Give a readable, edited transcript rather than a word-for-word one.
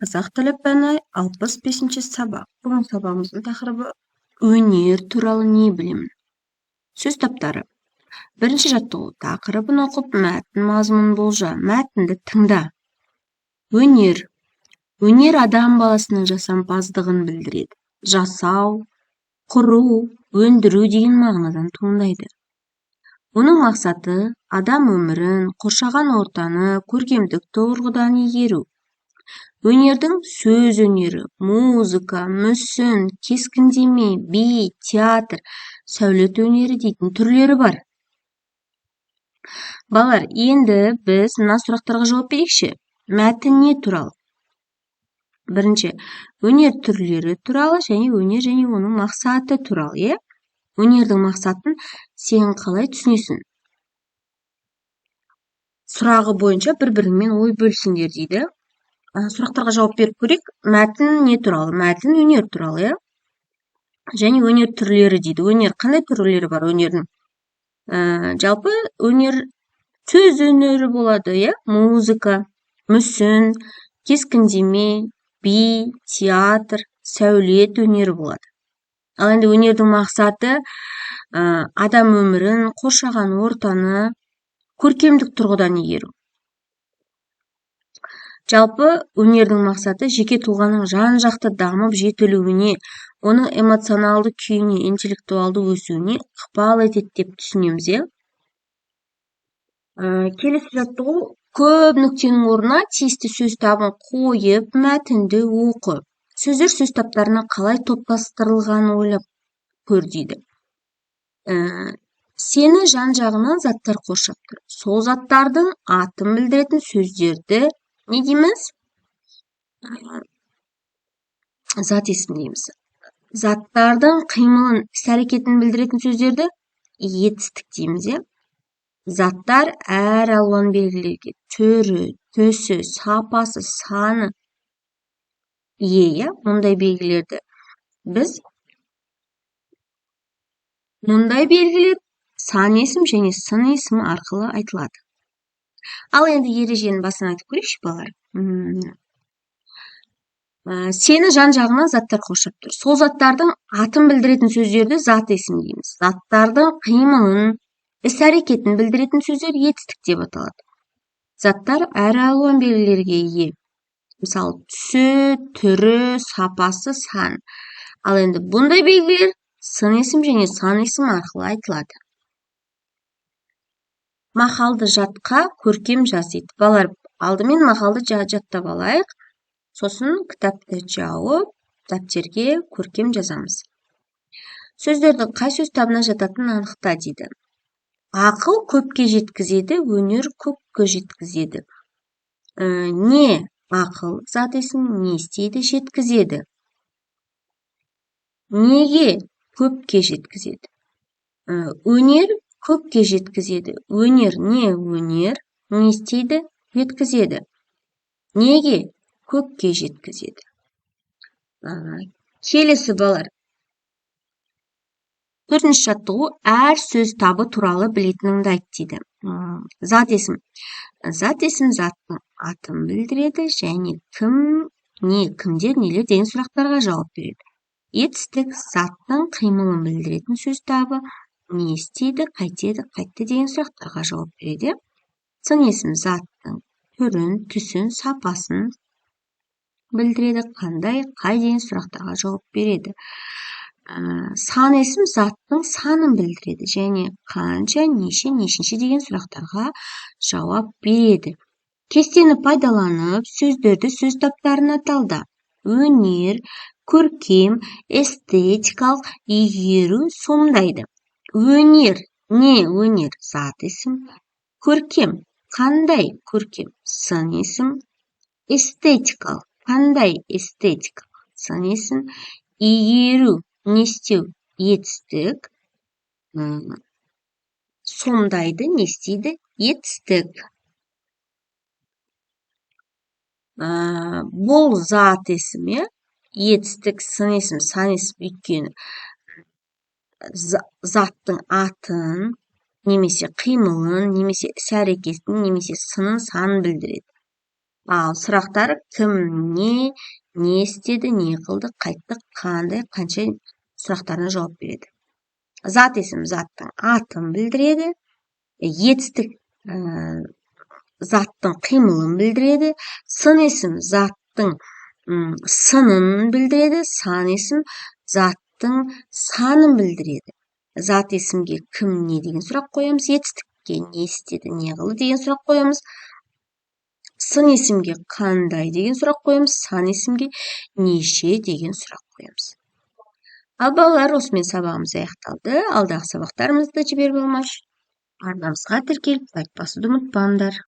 Қазақ тілі пәні 65-ші сабақ. Бүгін сабағымыздың тақырыбы өнер туралы не білемін? Сөз таптары. Бірінші жаттығу. Тақырыбын оқып, мәтін мазмұнын болжа, мәтінді тыңда. Өнер. Өнер адам баласының жасампаздығын білдіреді. Жасау, құру, өндіру деген мағынадан туындайды. Оның мақсаты адам өмірін, қоршаған ортаны көркемдік тұрғыдан игеру. Өнердің сөз өнері, музыка, мүсін, кескіндеме, би, театр, сәулет өнері дейтін түрлері бар. Балалар, енді біз мына сұрақтарға жауап берейікші. Мәтін не туралы? Бірінші, өнер түрлері туралы және өнер және оның мақсаты туралы, өнердің мақсатын сен қалай түсінесің? Сұрағы бойынша бір-біріңмен ой бөлісіңдер дейді. Сұрақтарға жауап беріп көрейік. Мәтін не туралы? Мәтін өнер туралы, және өнер түрлері дейді. Өнер қандай түрлері бар өнердің? Жалпы өнер сөз өнері болады, музыка, мүсін, кескіндеме, би, театр, сәулет өнері болады. Ал енді өнердің мақсаты адам өмірін, қоршаған ортаны көркемдік тұрғыдан игеру. Жалпы өнердің мақсаты жеке тұлғаның жан-жақты дамып жетілуіне, оның эмоционалды күйіне, интеллектуалды өсуіне ықпал етеді деп түсінеміз. Келесі жаттығу, көп нүктенің орнына тиісті сөз табын қойып, мәтінді оқы. Сөздер сөз таптарына қалай топтастырылғанын ойлап көр дейді. Сені жан-жағынан заттар қоршап тұр. Сол заттардың атын білдіретін сөздерді не дейміз? Зат есім дейміз. Заттардың қимылын, іс-әрекетін білдіретін сөздерді етістік дейміз. Заттар әр алуан белгілерге түрі, түсі, сапасы, саны мұндай белгілерді біз мұндай белгілер сан есім және сын есімі арқылы айтылады. Ал енді ережені басынан айтып көрейікші балалар. Сені жан-жағынан заттар қоршап тұр. Сол заттардың атын білдіретін сөздерді зат есім дейміз. Заттардың қимылын, іс-әрекетін білдіретін сөздер етістік деп аталады. Заттар әр алуан белгілерге ие. Мысалы, түсі, түрі, сапасы, сан. Ал енді бұндай белгілер сын есім және сан есім арқылы айтылады. Мақалды жатқа көркем жаз дейді. Балалар, алдымен мақалды жаттап алайық. Сосын кітапты жауып, дәптерге көркем жазамыз. Сөздердің қай сөз табына жататынын анықта дейді. Ақыл көпке жеткізеді, өнер көпке жеткізеді. Не ақыл зат есім, не істейді, жеткізеді. Неге көпке жеткізеді? Өнер көпке жеткізеді. Өнер не өнер, не істейді, жеткізеді. Неге көпке жеткізеді? Келесі балалар. Төртінші жаттығу, әр сөз табы туралы білетініңді айт дейді. Зат есім. Зат есім заттың атын білдіреді және кім, не, кімдер, нелер деген сұрақтарға жауап береді. Етістік заттың қимылын білдіретін сөз табы, не істейді, қайтеді, қайтты деген сұрақтарға жауап береді. Сын есім заттың түрін, түсін, сапасын білдіреді, қандай, қай деген сұрақтарға жауап береді. Сан есім заттың санын білдіреді және қанша, неше, нешінші деген сұрақтарға жауап береді. Кестені пайдаланып, сөздерді сөз таптарына талда. Өнер, көркем, эстетикалық игеру сомдайды. Өнер, не өнер, зат есім. Көркем, қандай көркем, сын есім. Эстетикалық, қандай эстетикалық, сын есім. Игеру, не істеу, етістік. Сомдайды, не істейді, етістік. Бұл зат есім, етістік, сын есім, сан есім өйткені заттың атын, немесе қимылын, немесе іс-әрекетін, немесе сынын, санын білдіреді. Ал сұрақтар кім, не істеді, не қылды, қайтты, қандай, қанша сұрақтарына жауап береді. Зат есім заттың атын білдіреді. Етістік заттың қимылын білдіреді. Сын есім заттың сынын білдіреді. Сан есім заттың санын білдіреді. Зат есімге кім, не деген сұрақ қоямыз. Етістікке не істеді, не қылды деген сұрақ қоямыз. Сын есімге қандай деген сұрақ қоямыз. Сан есімге неше деген сұрақ қоямыз. Ал балалар, осымен сабағымыз аяқталды. Алдағы сабақтарымызды жіберіп алмаш арнамызға тіркеліп лайк басуды ұмытпаңдар.